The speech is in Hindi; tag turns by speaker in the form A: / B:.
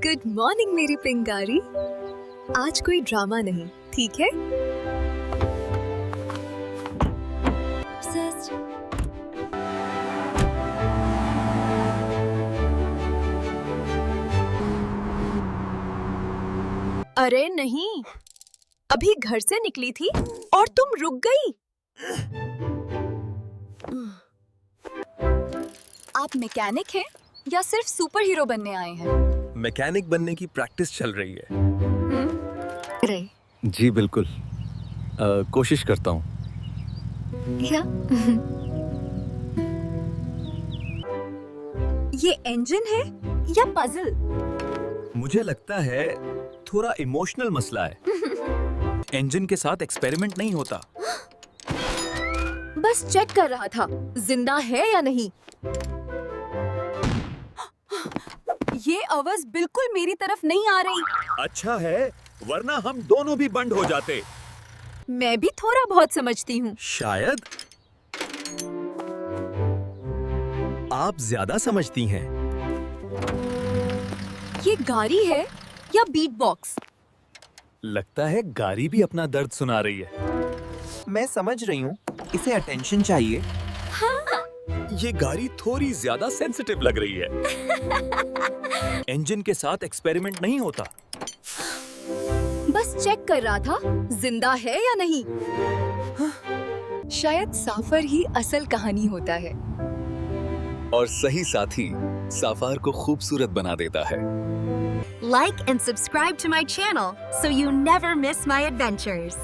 A: गुड मॉर्निंग मेरी पिंगारी। आज कोई ड्रामा नहीं, ठीक है? अरे नहीं, अभी घर से निकली थी और तुम रुक गई। आप मैकेनिक हैं या सिर्फ सुपर हीरो बनने आए हैं?
B: मैकेनिक बनने की प्रैक्टिस चल रही है।
A: रे
B: जी बिल्कुल, कोशिश करता हूँ।
A: या ये इंजन है या पजल?
B: मुझे लगता है थोड़ा इमोशनल मसला है। इंजन के साथ एक्सपेरिमेंट नहीं होता।
A: बस चेक कर रहा था, जिंदा है या नहीं। ये आवाज बिल्कुल मेरी तरफ नहीं आ रही।
B: अच्छा है, वरना हम दोनों भी बंद हो जाते।
A: मैं भी थोड़ा बहुत समझती हूँ।
B: शायद आप ज्यादा समझती हैं।
A: ये गाड़ी है या बीट बॉक्स?
B: लगता है गाड़ी भी अपना दर्द सुना रही है।
C: मैं समझ रही हूँ, इसे अटेंशन चाहिए।
B: ये गाड़ी थोड़ी ज्यादा सेंसिटिव लग रही है। इंजन के साथ एक्सपेरिमेंट नहीं होता।
A: बस चेक कर रहा था, जिंदा है या नहीं। शायद साफर ही असल कहानी होता है।
B: और सही साथी साफार को खूबसूरत बना देता है।
D: Like and subscribe to my channel so you never miss my adventures.